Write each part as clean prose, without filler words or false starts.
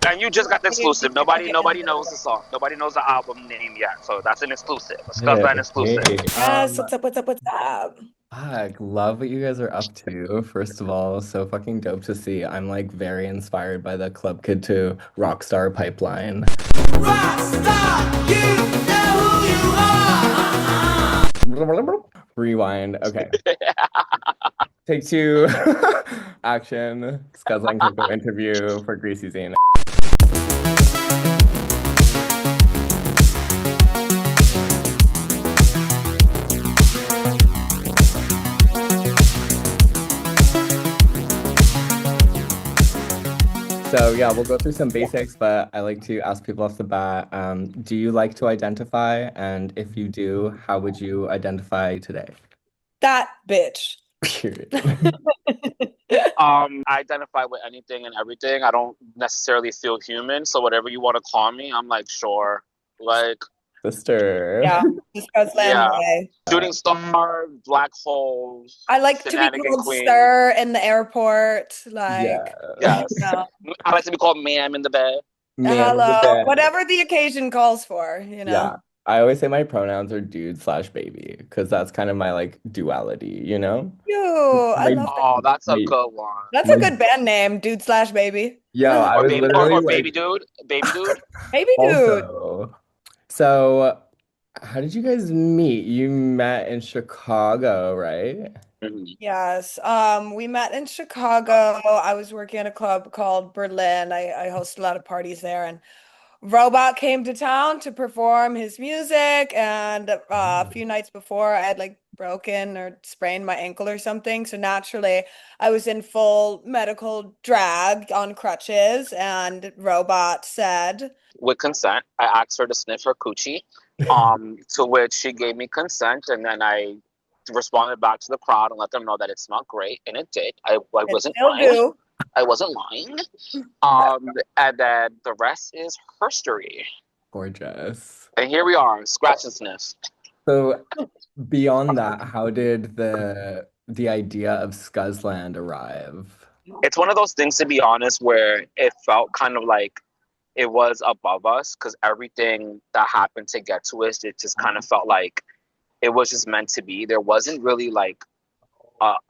And you just got the exclusive. Nobody knows the song. Nobody knows the album name yet. So that's an exclusive. A Skuzland exclusive. Hey, Yes, what's up, what's up, what's up? fuck, love what you guys are up to. First of all, so fucking dope to see. I'm like very inspired by the Club Kid to Rockstar pipeline. Rockstar, you know who you are. Rewind. Okay. Take two. Action. Skuzland Coco interview for GREASY ZINE. So yeah, we'll go through some basics, but I like to ask people off the bat, do you like to identify? And if you do, how would you identify today? That bitch. Period. I identify with anything and everything. I don't necessarily feel human. So whatever you want to call me, I'm like, sure. Like, Sister. Yeah, Skuzland Yeah. way. shooting star, black hole. I like to be Shenanigan called queen. sir in the airport. Like, Yeah. Yes. no. I like to be called ma'am in the bed. Man of the Hello, bed. whatever the occasion calls for, you know. Yeah. I always say my pronouns are dude/baby because that's kind of my like duality, you know? Ew, I My- love that. Oh, that's a Wait. good one. That's a good band name, dude/baby. Yo, I Or was baby, literally or like, baby dude. Baby dude. Baby dude. also. So, how did you guys meet? You met in Chicago, right? Mhm. Yes. We met in Chicago. I was working at a club called Berlin. I host a lot of parties there, and Robot came to town to perform his music, and a few nights before I had like broken or sprained my ankle or something. So naturally, I was in full medical drag on crutches, and Robot said, With consent, I asked her to sniff her coochie. To which she gave me consent, and then I responded back to the crowd and let them know that it smelled great, and it did. I wasn't "Still lying. do." I wasn't lying. And then the rest is history. Gorgeous. And here we are, scratch and sniff. So, beyond that, how did the idea of Skuzland arrive? It's one of those things, to be honest, where it felt kind of like it was above us, because everything that happened to get to us, it just kind of felt like it was just meant to be. There wasn't really like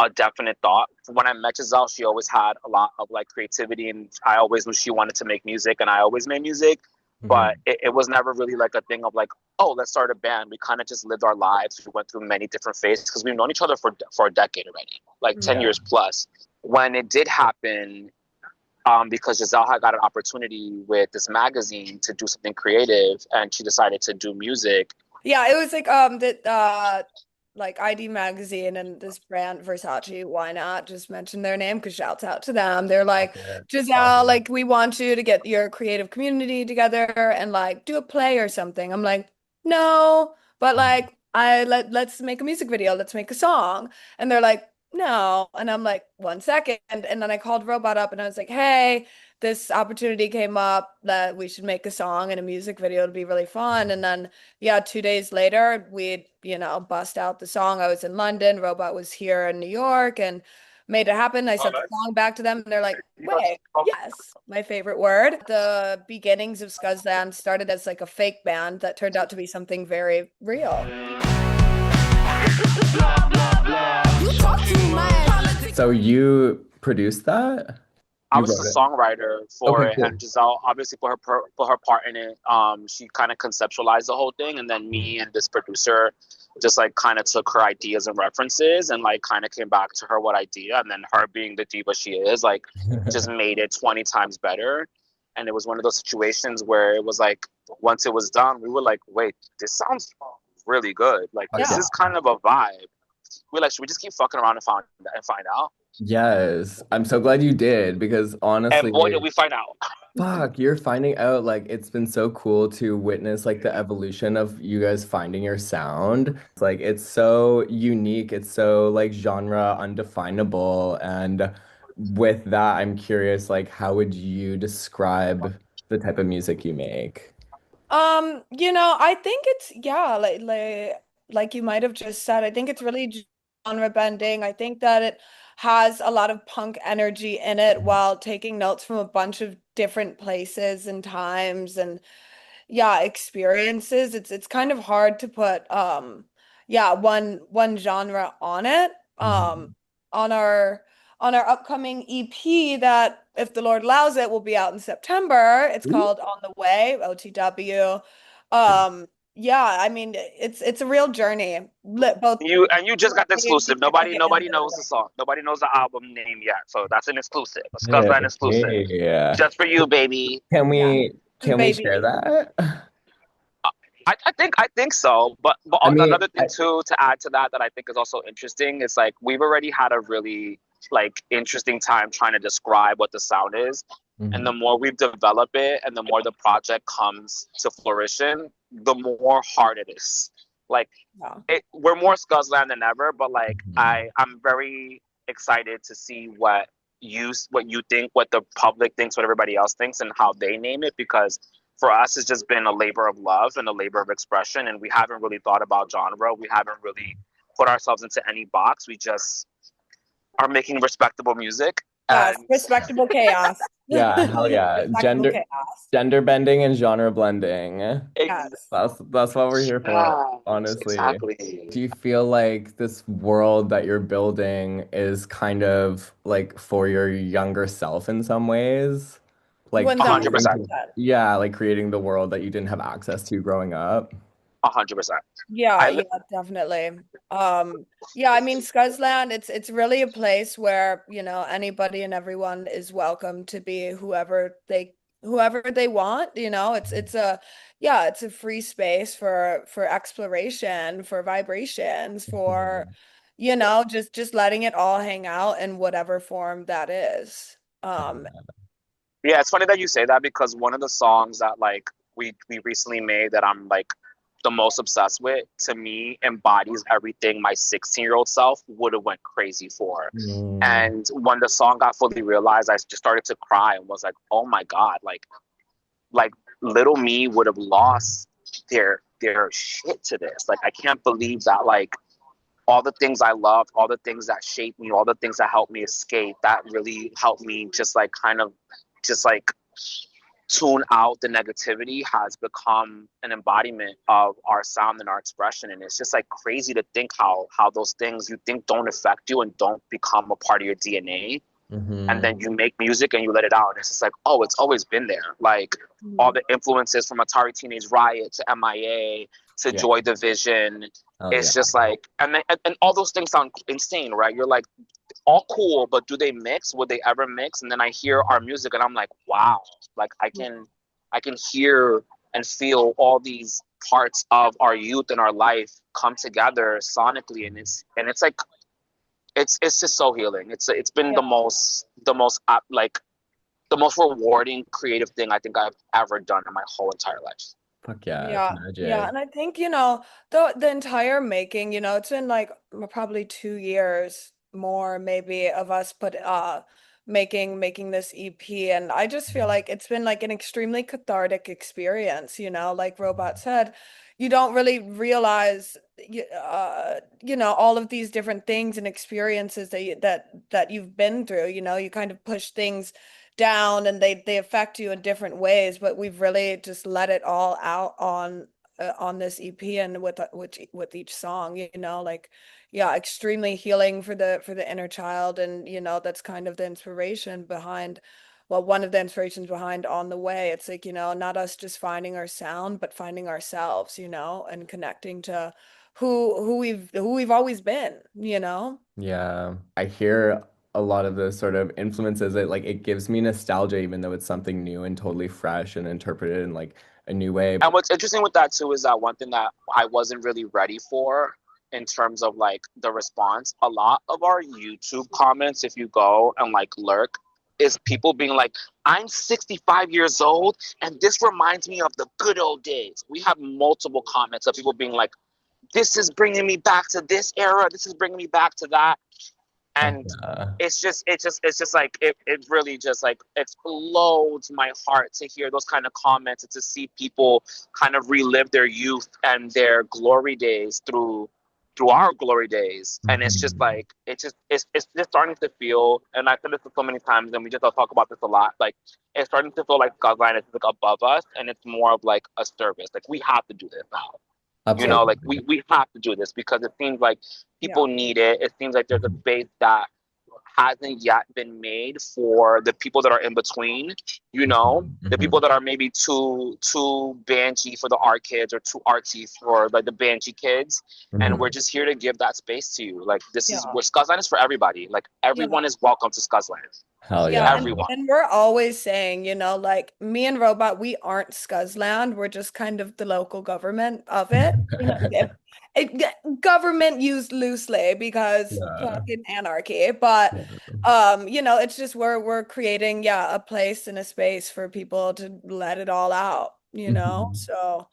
a definite thought. When I met Jazzelle, she always had a lot of like creativity, and I always knew she wanted to make music, and I always made music. But it was never really like a thing of like, oh, let's start a band. We kind of just lived our lives. We went through many different phases because we've known each other for a decade already, like 10 Yeah. years plus. When it did happen, because Jazzelle had got an opportunity with this magazine to do something creative, and she decided to do music. Yeah, it was like like ID magazine and this brand Versace, why not just mention their name? Because shouts out to them. They're like, Jazzelle, like we want you to get your creative community together and like do a play or something. I'm like, no, but like let's make a music video, let's make a song. And they're like, no. And I'm like, 1 second. And then I called Robot up and I was like, hey, this opportunity came up that we should make a song and a music video to be really fun. And then, yeah, 2 days later, we'd, bust out the song. I was in London, Robot was here in New York, and made it happen. I sent the song back to them, and they're like, wait, yes, my favorite word. The beginnings of Skuzland started as like a fake band that turned out to be something very real. So you produced that? I You was wrote the it? songwriter for Okay, it, cool. and Jazzelle obviously put her part in it. She kind of conceptualized the whole thing, and then me and this producer just like kind of took her ideas and references and like kind of came back to her what idea, and then her being the diva she is, like just made it 20 times better. And it was one of those situations where it was like once it was done, we were like, wait, this sounds really good. Like this Yeah. is kind of a vibe. We're like, should we just keep fucking around and find out? Yes. I'm so glad you did because honestly, And boy, did we find out. fuck, you're finding out like it's been so cool to witness like the evolution of you guys finding your sound. It's like it's so unique, it's so like genre undefinable. And with that, I'm curious, like how would you describe the type of music you make? I think it's like you might have just said, I think it's really genre bending. I think that it has a lot of punk energy in it while taking notes from a bunch of different places and times and experiences. It's kind of hard to put one genre on it. On our upcoming EP that, if the Lord allows it, will be out in September. It's called On the Way, OTW. I mean, it's a real journey. Both you just got the exclusive. Nobody knows the song. Nobody knows the album name yet. So that's an exclusive. A Skuzland exclusive. Yeah. Just for you, baby. Can we Baby. share that? I think so. But I mean, another thing too to add to that I think is also interesting is like we've already had a really like interesting time trying to describe what the sound is. And the more we've developed it and the more the project comes to fruition, the more hard it is. Like we're more Skuzland than ever, but like I'm very excited to see what you think, what the public thinks, what everybody else thinks, and how they name it, because for us it's just been a labor of love and a labor of expression, and we haven't really thought about genre. We haven't really put ourselves into any box. We just are making respectable music. Yes, respectable chaos. Yeah, hell yeah. Gender bending and genre blending. Yes. That's what we're here for, honestly. Exactly. Do you feel like this world that you're building is kind of like for your younger self in some ways? Like 100%. Yeah, like creating the world that you didn't have access to growing up. 100%. Yeah, definitely. I mean, Skuzland, it's really a place where, you know, anybody and everyone is welcome to be whoever they want, you know. It's a free space for exploration, for vibrations, for, you know, just letting it all hang out in whatever form that is. Yeah, it's funny that you say that, because one of the songs that like we recently made that I'm like the most obsessed with, to me embodies everything my 16-year-old self would have went crazy for. And when the song got fully realized, I just started to cry and was like, oh my God, like little me would have lost their shit to this. Like, I can't believe that, like, all the things I loved, all the things that shaped me, all the things that helped me escape, that really helped me just like kind of just like tune out the negativity, has become an embodiment of our sound and our expression. And it's just like crazy to think how those things you think don't affect you and don't become a part of your DNA. And then you make music and you let it out. And it's just like, oh, it's always been there. Like all the influences from Atari Teenage Riot to MIA to Joy Division. It's just like, and all those things sound insane, right? You're like, all cool, but do they mix? Would they ever mix? And then I hear our music and I'm like, wow, like I can hear and feel all these parts of our youth and our life come together sonically, and it's like it's just so healing. It's been the most rewarding creative thing I think I've ever done in my whole entire life. Fuck yeah, magic. Yeah, and I think, you know, the entire making, you know, it's been like probably 2 years more maybe of us making this EP, and I just feel like it's been like an extremely cathartic experience, you know, like Robot said. You don't really realize you know, all of these different things and experiences that you've been through, you know. You kind of push things down and they affect you in different ways, but we've really just let it all out on this EP and with each song, you know, like extremely healing for the inner child. And you know, that's kind of the inspiration behind, well, one of the inspirations behind On the Way. It's like, you know, not us just finding our sound, but finding ourselves, you know, and connecting to who we've always been, you know. Yeah, I hear a lot of the sort of influences. It gives me nostalgia, even though it's something new and totally fresh and interpreted in like a new way. And what's interesting with that too is that one thing that I wasn't really ready for in terms of like the response, a lot of our YouTube comments, if you go and like lurk, is people being like, I'm 65 years old and this reminds me of the good old days. We have multiple comments of people being like, this is bringing me back to this era, this is bringing me back to that. And it's just like it really just like explodes my heart to hear those kind of comments and to see people kind of relive their youth and their glory days through through our glory days, and it's just Mhm. like it's just starting to feel, and I said this so many times, and we just talk about this a lot. Like it's starting to feel like Scotland is like above us, and it's more of like a service. Like we have to do this now. You know, like Absolutely. we have to do this because it seems like Yeah. people need it. It seems like there's a space that hasn't yet been made for the people that are in between, you know, the people that are maybe too banshee for the art kids or too artsy for like the banshee kids. And we're just here to give that space to you. Like this is Yeah. where Skuzland is for everybody. Like everyone is welcome to Skuzland. Hell Yeah, yeah. Everyone. and we're always saying, you know, like me and Robot, we aren't Skuzland. We're just kind of the local government of it. You know, government used loosely because Yeah. fucking anarchy. But Yeah. you know, it's just we're creating, yeah, a place and a space for people to let it all out, you know? Mhm. So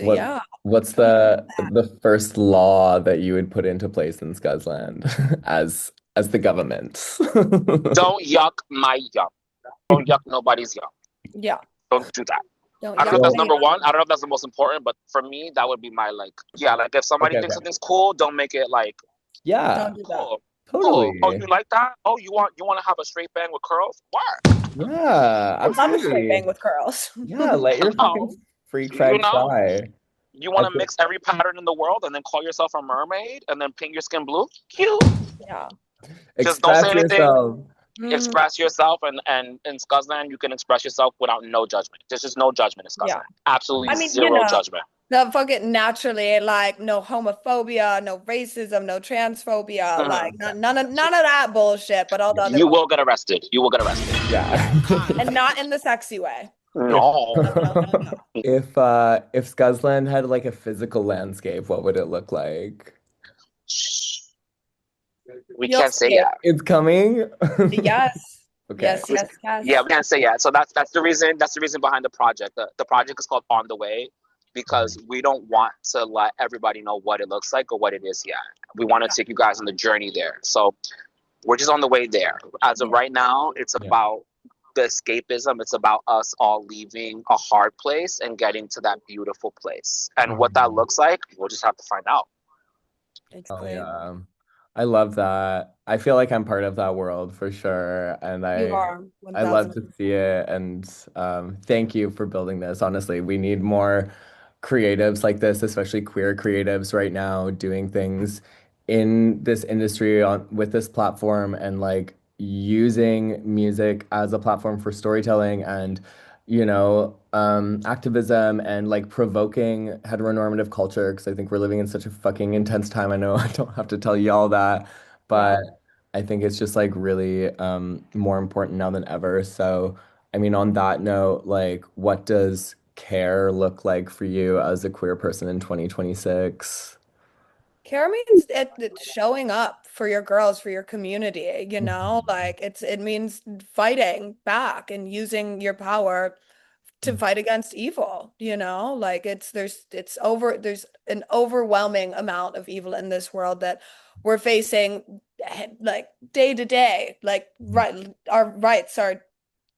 What yeah, what's come on the first law that you would put into place in Scuzland as the government? Don't yuck my yuck. Don't yuck nobody's yuck. yeah. Don't do that. Don't I don't know yuck if that's my number yuck. one. I don't know if that's the most important, but for me, that would be my like, yeah, like if somebody Okay, thinks okay. something's cool, don't make it like, Yeah, Don't do that. cool. totally. Oh, you like that? Oh, you want to have a straight bang with curls? What? Yeah, I love a straight absolutely. bang with curls. Yeah, let your fucking freak You flag know, fly. you I want to feel mix every pattern in the world and then call yourself a mermaid and then paint your skin blue? Cute. Yeah. Just don't say express anything. yourself. Express yourself, and in Skuzland, you can express yourself without no judgment. There's just no judgment in Skuzland. Yeah. Absolutely I mean, you zero know, judgment. the fucking naturally, like no homophobia, no racism, no transphobia, like none of that bullshit, but all the other You will bullshit. get arrested. You will get arrested. Yeah. And not in the sexy way. No. No. If Scuzland had like a physical landscape, what would it look like? We You'll can't say see. yet. It's coming. Yes. Okay. Yes. Yeah, we can't say yet. So that's the reason. That's the reason behind the project. The project is called On the Way because we don't want to let everybody know what it looks like or what it is yet. We want to take you guys on the journey there. So we're just on the way there. As of right now, it's about the escapism. It's about us all leaving a hard place and getting to that beautiful place. And what that looks like, we'll just have to find out. Oh yeah. I love that. I feel like I'm part of that world for sure. And You are I love 1000%. to see it. And thank you for building this. Honestly, we need more creatives like this, especially queer creatives right now, doing things in this industry on with this platform and like using music as a platform for storytelling and activism and like provoking heteronormative culture because I think we're living in such a fucking intense time. I know I don't have to tell you all that, but I think it's just like really more important now than ever. So, I mean, on that note, like, what does care look like for you as a queer person in 2026? Care means it's showing up for your girls, for your community, you know, like it means fighting back and using your power to fight against evil, you know, like there's an overwhelming amount of evil in this world that we're facing like day to day, like our rights are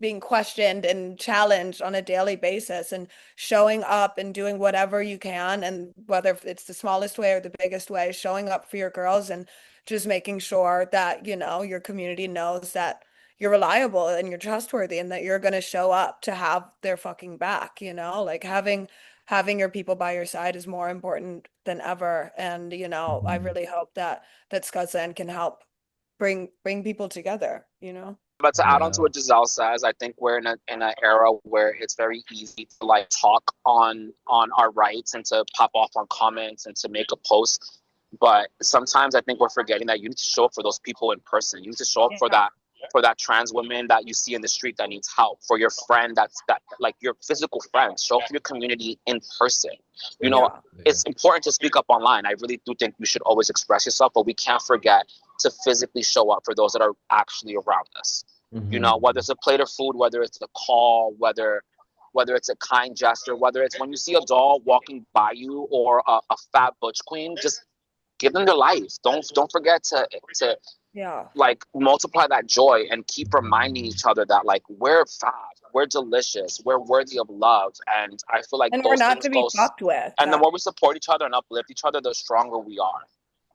being questioned and challenged on a daily basis, and showing up and doing whatever you can, and whether it's the smallest way or the biggest way, showing up for your girls and just making sure that, you know, your community knows that you're reliable and you're trustworthy and that you're going to show up to have their fucking back, you know, like having your people by your side is more important than ever. And, you know, I really hope that Scuzland can help bring people together, you know. But to add on to Yeah. what Jazzelle says, I think we're in an era where it's very easy to like talk on our rights and to pop off on comments and to make a post. But sometimes I think we're forgetting that you need to show up for those people in person. You need to show up for that trans woman that you see in the street that needs help, for your friend that like your physical friend. Show up for your community in person. You know, it's important to speak up online. I really do think you should always express yourself, but we can't forget to physically show up for those that are actually around us. You know, whether it's a plate of food, whether it's a call, whether it's a kind gesture, whether it's when you see a doll walking by you or a fat butch queen, just give them their life. Don't forget to like multiply that joy and keep reminding each other that like we're fab, we're delicious, we're worthy of love. And I feel like And we're those not things to be fucked with. and the more we support each other and uplift each other, the stronger we are.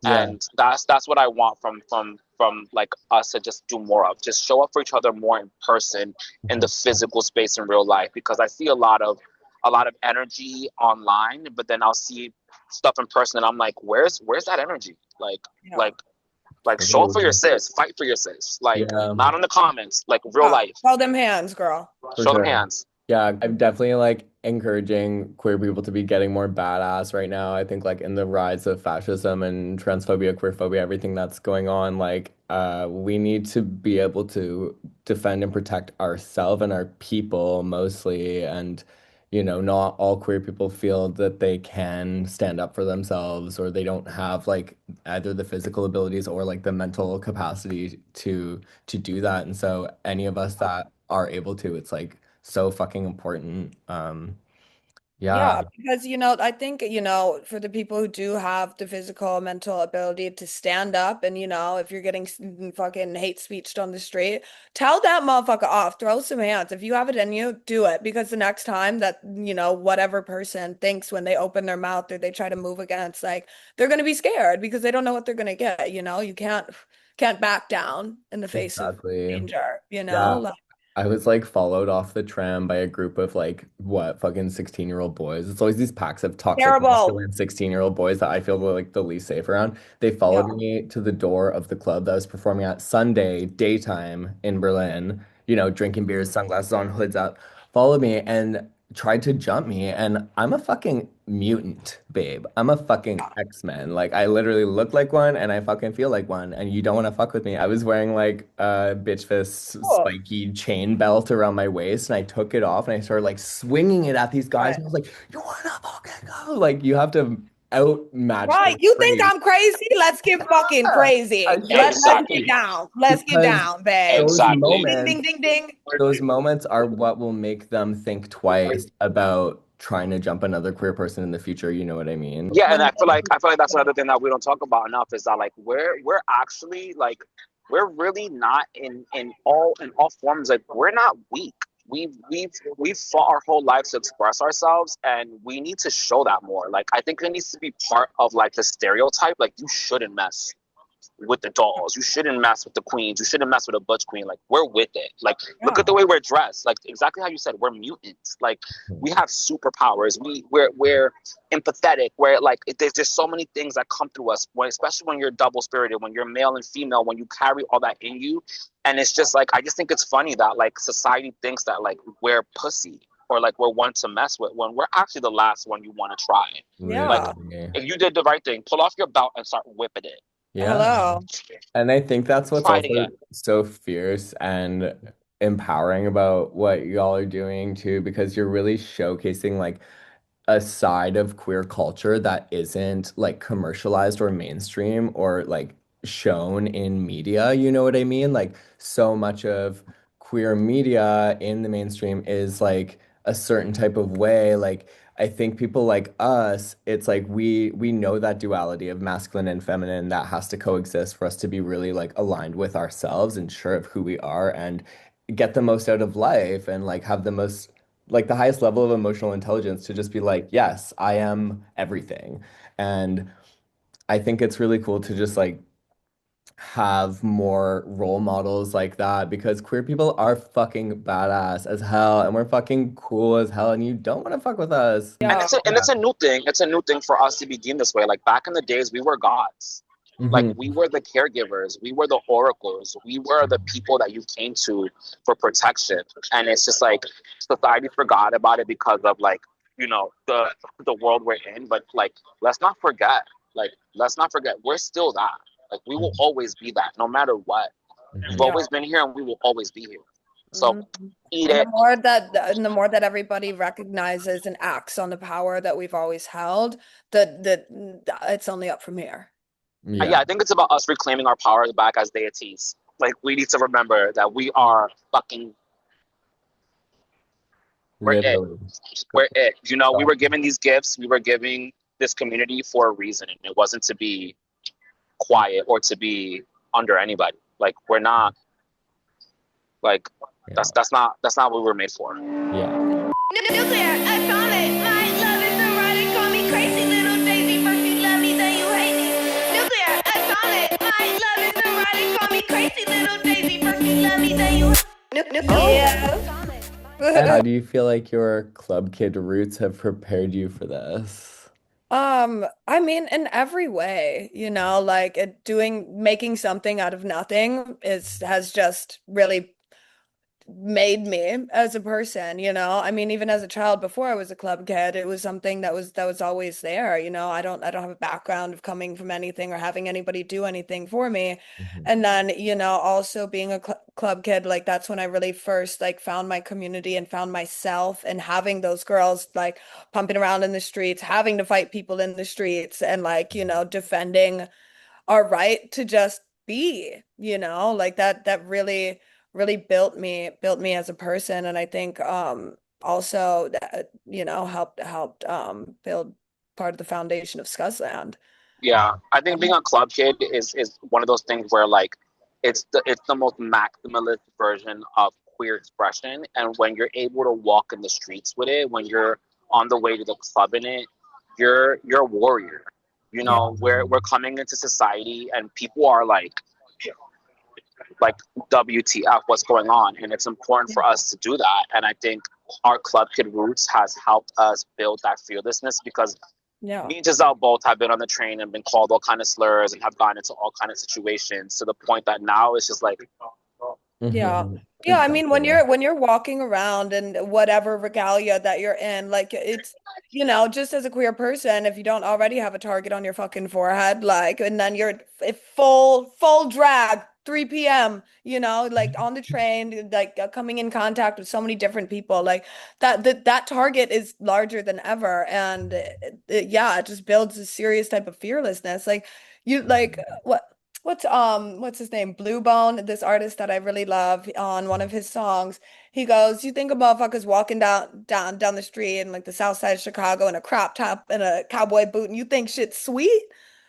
And that's what I want from like us to just do more of. Just show up for each other more in person, in the physical space in real life, because I see a lot of energy online, but then I'll see stuff in person and I'm like, where's that energy? Like show up for your sis, fight for your sis. Like not in the comments, like real life. Show them hands, girl. Show them hands. Yeah, I'm definitely like encouraging queer people to be getting more badass right now. I think like in the rise of fascism and transphobia, queerphobia, everything that's going on, like we need to be able to defend and protect ourselves and our people mostly. And you know, not all queer people feel that they can stand up for themselves, or they don't have like either the physical abilities or like the mental capacity to do that. And so any of us that are able to, it's like so fucking important. Yeah, because you know, I think, you know, for the people who do have the physical mental ability to stand up, and you know, if you're getting fucking hate speeched on the street, tell that motherfucker off, throw some hands. If you have it in you, do it, because the next time that, you know, whatever person thinks when they open their mouth or they try to move against, like, they're gonna be scared because they don't know what they're gonna get. You know, you can't back down in the face of danger, you know. Like, I was like followed off the tram by a group of like what fucking 16-year-old boys. It's always these packs of toxic 16-year-old boys that I feel like the least safe around. They followed me to the door of the club that I was performing at Sunday daytime in Berlin, you know, drinking beers, sunglasses on, hoods up, followed me and tried to jump me. And I'm a fucking mutant, babe. I'm a fucking X-Men. Like I literally look like one and I fucking feel like one, and you don't want to fuck with me. I was wearing like a bitch fist spiky chain belt around my waist, and I took it off and I started like swinging it at these guys, and I was like, you wanna fucking go? Like you have to outmatch. Right, you think I'm crazy? Let's get fucking crazy. Let's get down. Let's get down, babe. Exactly. Ding, ding, ding, ding. Those moments are what will make them think twice about trying to jump another queer person in the future. You know what I mean? Yeah, and I feel like that's another thing that we don't talk about enough, is that like we're actually like we're really not in all forms, like we're not weak. We've fought our whole lives to express ourselves, and we need to show that more. Like I think it needs to be part of like the stereotype. Like you shouldn't mess with the dolls, you shouldn't mess with the queens, you shouldn't mess with a butch queen. Like we're with it. Like look at the way we're dressed. Like exactly how you said, we're mutants. Like we have superpowers. We're empathetic. We're like there's just so many things that come through us, especially when you're double spirited, when you're male and female, when you carry all that in you. And it's just like I just think it's funny that like society thinks that like we're pussy or like we're one to mess with, when we're actually the last one you want to try. Like if you did the right thing, pull off your belt and start whipping it. Hello. And I think that's what's also so fierce and empowering about what y'all are doing too, because you're really showcasing like a side of queer culture that isn't like commercialized or mainstream or like shown in media. You know what I mean? Like so much of queer media in the mainstream is like a certain type of way. Like I think people like us, it's like we know that duality of masculine and feminine that has to coexist for us to be really like aligned with ourselves and sure of who we are and get the most out of life and like have the most like the highest level of emotional intelligence to just be like, yes, I am everything. And I think it's really cool to just like have more role models like that, because queer people are fucking badass as hell and we're fucking cool as hell, and you don't want to fuck with us. And it's a new thing. It's a new thing for us to be deemed this way. Like back in the days, we were gods. Like we were the caregivers, we were the oracles, we were the people that you came to for protection. And it's just like society forgot about it because of like, you know, the world we're in. But like let's not forget we're still that. Like we will always be that, no matter what. We've always been here, and we will always be here. So eat it. The more that everybody recognizes and acts on the power that we've always held, that it's only up from here. Yeah, I think it's about us reclaiming our power back as deities. Like we need to remember that we are fucking. We're it. You know, we were given these gifts. We were giving this community for a reason. It wasn't to be quiet or to be under anybody. Like we're not like that's not what we were made for. Nuclear, atomic, my love is the riot, call me crazy little Daisy. First you love me, then you hate me. Nuclear, Yeah. And how do you feel like your club kid roots have prepared you for this? I mean, in every way, like making something out of nothing has just really made me as a person, I mean, even as a child before I was a club kid, it was something that was always there, I don't have a background of coming from anything or having anybody do anything for me. Mhm. And then, also being a club kid, like that's when I really first like found my community and found myself, and having those girls like pumping around in the streets, having to fight people in the streets, and like, defending our right to just be, like that really built me as a person. And I think also that, helped build part of the foundation of Skuzland. Yeah, I think being a club kid is one of those things where like it's the most maximalist version of queer expression, and when you're able to walk in the streets with it, when you're on the way to the club in it, you're a warrior. Yeah. We're coming into society and people are like WTF, what's going on? And it's important for us to do that. And I think our club kid roots has helped us build that fearlessness, because Yeah. me and Jazzelle both have been on the train and been called all kind of slurs and have gotten into all kind of situations, to the point that now it's just like, Yeah. Mhm. Yeah, I mean, when Exactly. you're walking around and whatever regalia that you're in, like it's, just as a queer person, if you don't already have a target on your fucking forehead, like, and then you're full drag, 3 p.m., like on the train, like coming in contact with so many different people, like that target is larger than ever. And yeah, it just builds a serious type of fearlessness. Like you, like what's his name? Bluebone, this artist that I really love, on one of his songs. He goes, "You think of motherfuckers walking down the street in like the south side of Chicago in a crop top and a cowboy boot, and you think shit's sweet?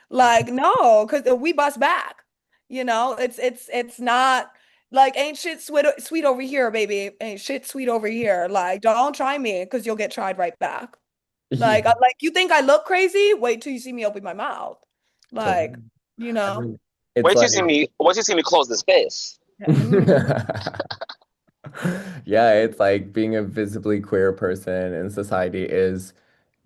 Like, no, because we bust back. It's not like ain't shit sweet over here, baby. Ain't shit sweet over here. Like, don't try me because you'll get tried right back. Yeah, Like you think I look crazy? Wait till you see me open my mouth. Like, totally. you I know. mean, it's like wait till you see me close this space. yeah, it's like being a visibly queer person in society is,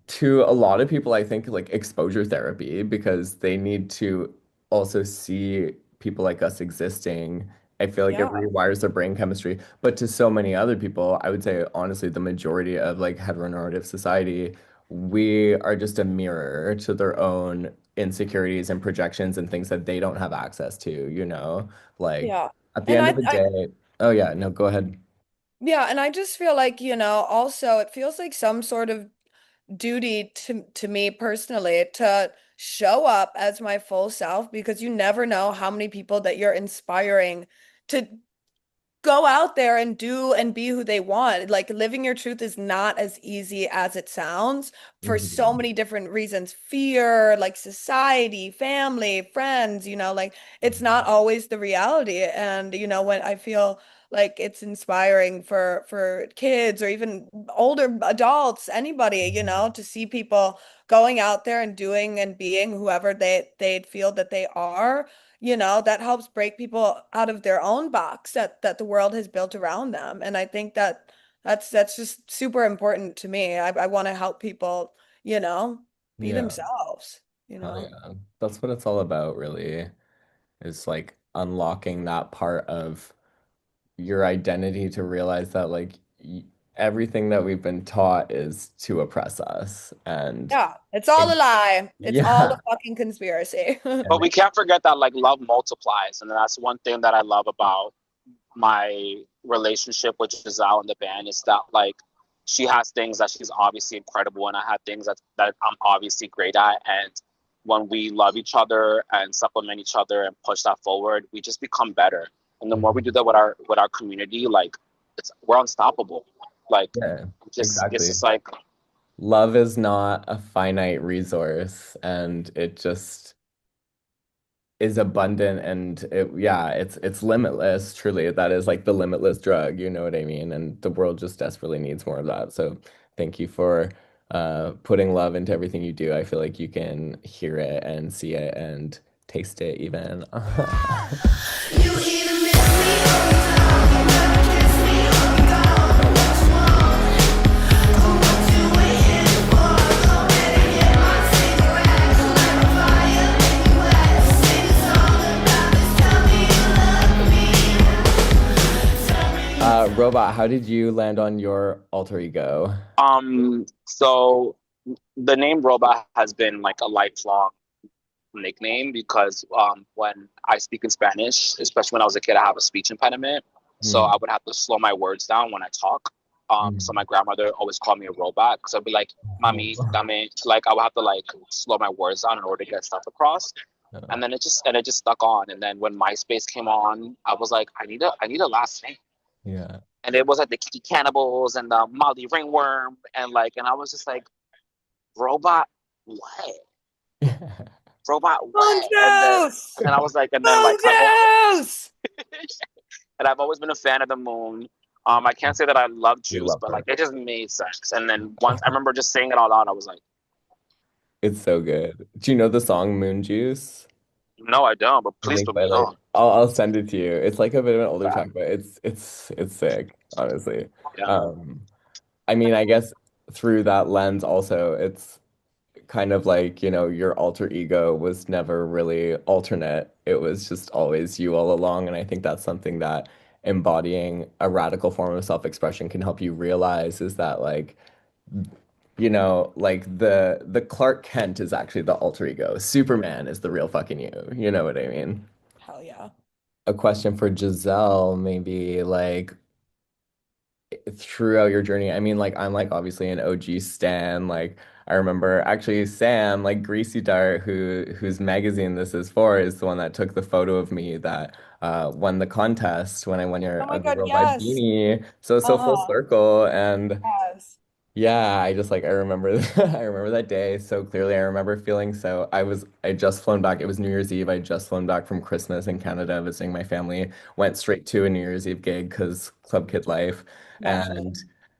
to a lot of people, I think, like exposure therapy, because they need to also see people like us existing. I feel like it Yeah. rewires their brain chemistry. But to so many other people, I would say honestly, the majority of like heteronormative society, we are just a mirror to their own insecurities and projections and things that they don't have access to, Like Yeah. at the And end of the day, oh yeah, no, go ahead. yeah, and I just feel like, also it feels like some sort of duty to me personally to show up as my full self, because you never know how many people that you're inspiring to go out there and do and be who they want. Like living your truth is not as easy as it sounds for so Mhm. many different reasons. Fear, like society, family, friends, like it's not always the reality. And when I feel like it's inspiring for kids or even older adults, anybody, to see people going out there and doing and being whoever they feel that they are, that helps break people out of their own box that the world has built around them. And I think that's just super important to me. I want to help people, be Yeah. themselves, Hell yeah. That's what it's all about, really, is like unlocking that part of your identity to realize that like everything that we've been taught is to oppress us. And Yeah, it's all it, a lie. It's all yeah. a fucking conspiracy. But And we can't forget that like love multiplies, and that's one thing that I love about my relationship with Giselle and the band, is that like she has things that she's obviously incredible, and I have things that I'm obviously great at. And when we love each other and supplement each other and push that forward, we just become better. And the more we do that with our community, like we're unstoppable. Like yeah, it's exactly. just like Love is not a finite resource, and it just is abundant, and it's limitless. Truly, that is like the limitless drug, you know what I mean? And the world just desperately needs more of that. So thank you for putting love into everything you do. I feel like you can hear it and see it and taste it even. You even miss me. Robot, how did you land on your alter ego? So the name Robot has been like a lifelong nickname because when I speak in Spanish, especially when I was a kid, I have a speech impediment. So Mm. I would have to slow my words down when I talk. So my grandmother always called me a robot because I'd be like, "Mami, dame," like I would have to like slow my words down in order to get stuff across. And then it just stuck on. And then when MySpace came on, I was like, I need a last name. Yeah. And it was like the Kiki Cannibals and the Molly Ringworm and I was just like, robot what? Robot what? MOONJUICE! And I was like, and then like MOONJUICE! and I've always been a fan of the moon. I can't say that I love We Juice, love but her. like it just made sense. And then once I remember just saying it all out, I was like, It's so good. Do you know the song Moon Juice? no, I don't, but I please think put by me like on. I'll send it to you. It's like a bit of an older That. track, but it's sick, honestly. Yeah. Um, I mean, I guess through that lens also, it's kind of like, your alter ego was never really alternate. It was just always you all along. And I think that's something that embodying a radical form of self-expression can help you realize is that like, like the Clark Kent is actually the alter ego. Superman is the real fucking you. You know what I mean? Hell yeah. A question for Giselle, maybe like throughout your journey. I mean, like I'm like obviously an OG stan. Like I remember actually Sam, like Greasy Dart, whose magazine this is for, is the one that took the photo of me that won the contest when I won Oh your my Ugly God, Worldwide yes. beanie. So full Uh-huh. circle. And Yes. yeah, I just like I remember I remember that day so clearly. I remember feeling I just flown back. It was New Year's Eve. I just flown back from Christmas in Canada visiting my family. Went straight to a New Year's Eve gig because Club Kid Life. Naturally. And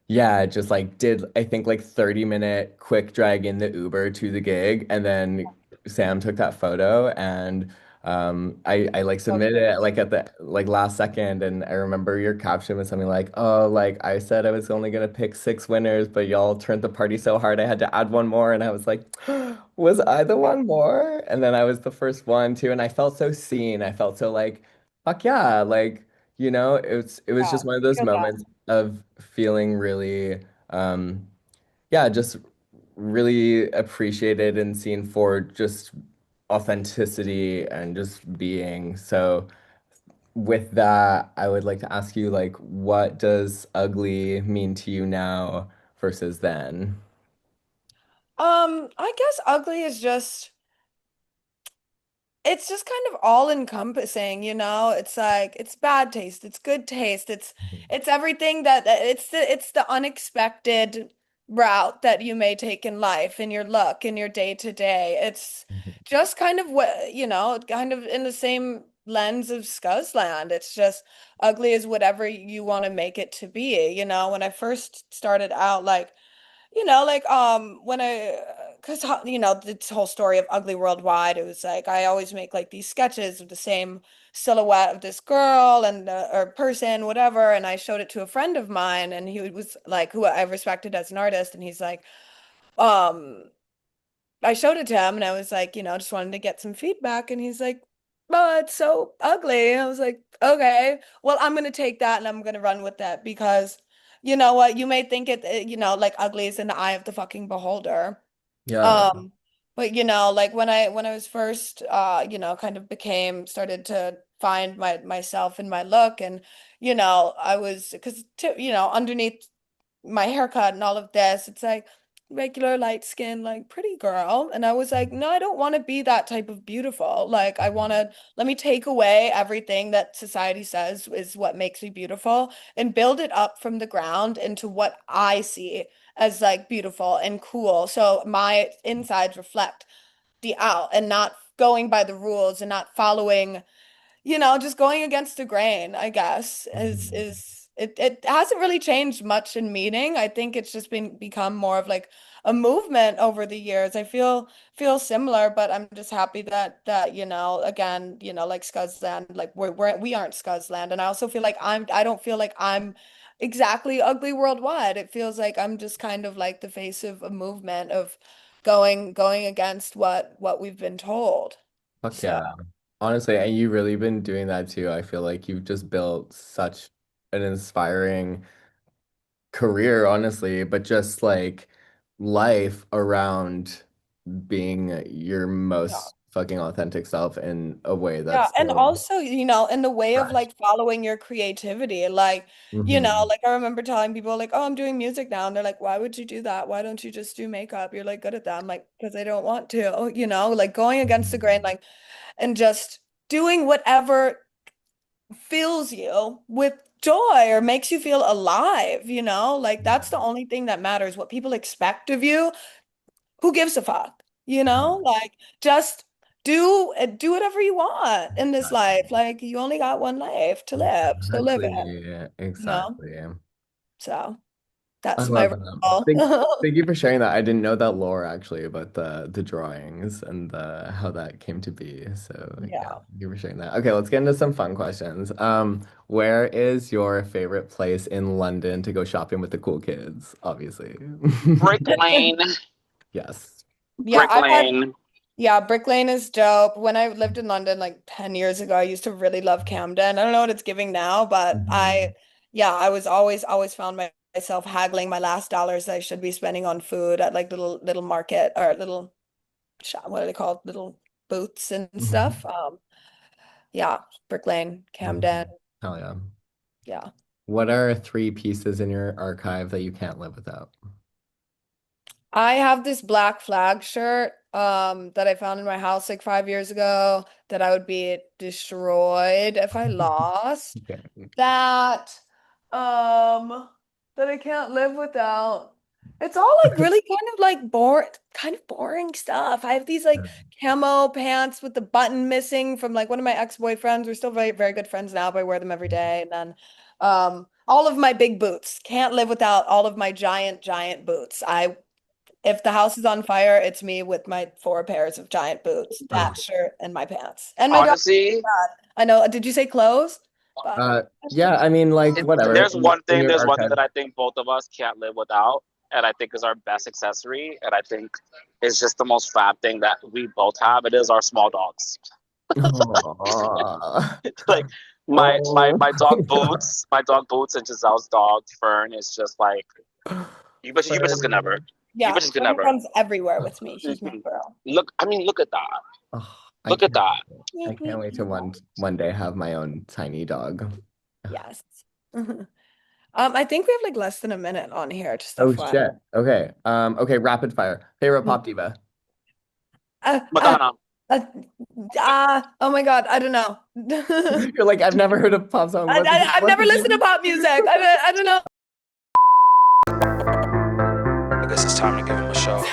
yeah, just like did I think like 30-minute quick drag in the Uber to the gig and then Sam took that photo and I like So submitted good. it like at the like last second and I remember your caption was something like, oh, like I said I was only gonna pick 6 winners, but y'all turned the party so hard I had to add one more and I was like, was I the one more? And then I was the first one too, and I felt so seen. I felt so like, fuck yeah, like, it was Yeah. just one of those Feel that. moments of feeling really yeah, just really appreciated and seen for just authenticity and just being. So with that, I would like to ask you, like, what does ugly mean to you now versus then? I guess ugly is just it's just kind of all encompassing, you know? It's like it's bad taste, it's good taste, it's everything it's the unexpected route that you may take in life, in your look, in your day to day. It's just kind of what, kind of in the same lens of Scuzzland. It's just ugly is whatever you want to make it to be. When I first started out, like when because this whole story of Ugly Worldwide, it was like I always make like these sketches of the same silhouette of this girl and or person, whatever, and I showed it to a friend of mine, and he was like, who I respected as an artist, and he's like, um, I showed it to him, and I was like, just wanted to get some feedback, and he's like, "Oh, it's so ugly." I was like, "Okay, well, I'm gonna take that and I'm gonna run with that because." You know what? You may think like ugly is in the eye of the fucking beholder. Yeah. Um, but like when I was first kind of became started to find myself in my look and I was because underneath my haircut and all of this, it's like regular light skin, like pretty girl. And I was like, no, I don't want to be that type of beautiful. Like I want to let me take away everything that society says is what makes me beautiful and build it up from the ground into what I see as like beautiful and cool. So my insides reflect the out and not going by the rules and not following just going against the grain, I guess, Mhm. it hasn't really changed much in meaning. I think it's just become more of like a movement over the years. I feel similar, but I'm just happy that again, like Scuzzland, like we aren't Scuzzland. And I also feel like I don't feel like I'm exactly ugly worldwide. It feels like I'm just kind of like the face of a movement of going against what we've been told. Fuck So yeah. Honestly, and you really been doing that too. I feel like you've just built such an inspiring career, honestly, but just like life around being your Yeah. most fucking authentic self in a way Yeah, that's and so also, in the way of fresh. like following your creativity, like, Hmm. like I remember telling people like, oh, I'm doing music now, and they're like, why would you do that? Why don't you just do makeup? You're like good at that. I'm like, because I don't want to, like going against the grain, like, and just doing whatever fills you with joy or makes you feel alive, like that's the only thing that matters. What people expect of you, who gives a fuck? Like just do whatever you want in this life. Like you only got one life to live, so live it, Exactly. you know? Exactly. So I that's my love that. role. Thank you for sharing that. I didn't know that lore actually about the drawings and the how that came to be. So yeah, Yeah. thank you for sharing that. Okay, let's get into some fun questions. Where is your favorite place in London to go shopping with the cool kids? Obviously. Brick Lane. Yes. Yeah, Brick Lane. yeah, Brick Lane is dope. When I lived in London like 10 years ago, I used to really love Camden. I don't know what it's giving now, but Mhm. I was always found myself haggling my last dollars that I should be spending on food at like little market or little shop, what are they called? Little booths and stuff. Mhm. Yeah, Brick Lane, Camden. Mhm. Hell yeah. Yeah. What are three pieces in your archive that you can't live without? I have this Black Flag shirt that I found in my house like 5 years ago that I would be destroyed if I lost. Okay. That um that I can't live without. It's all like really kind of boring stuff. I have these like camo pants with the button missing from like one of my ex-boyfriends. We're still very, very good friends now, but I wear them every day. And then all of my big boots. Can't live without all of my giant, giant boots. If the house is on fire, it's me with my 4 pairs of giant boots, that Oh. shirt, and my pants. And my dog. Honestly, I know. Did you say clothes? But Yeah, I mean, like, whatever. In your there's one thing archive. that I think both of us can't live without, and I think is our best accessory, and I think is just the most fab thing that we both have. It is our small dogs. Aw. Like Oh my God. my dog Boots and Giselle's dog Fern is just like you bitches can never. Fern. You yeah, bitches can Fern never. comes everywhere with me. She's my girl. Look, I mean, look at that. Oh, Look at that. I can't wait to one day have my own tiny dog. Yes. I think we have like less than a minute on here, just Oh FYI. shit. Okay. Okay, rapid fire. Favorite pop diva. Uh, uh, Madonna. oh my God, I don't know. You're like, I've never heard a pop song. I've What's never the listened to name? pop music. I don't know. I guess it's time to give him a show.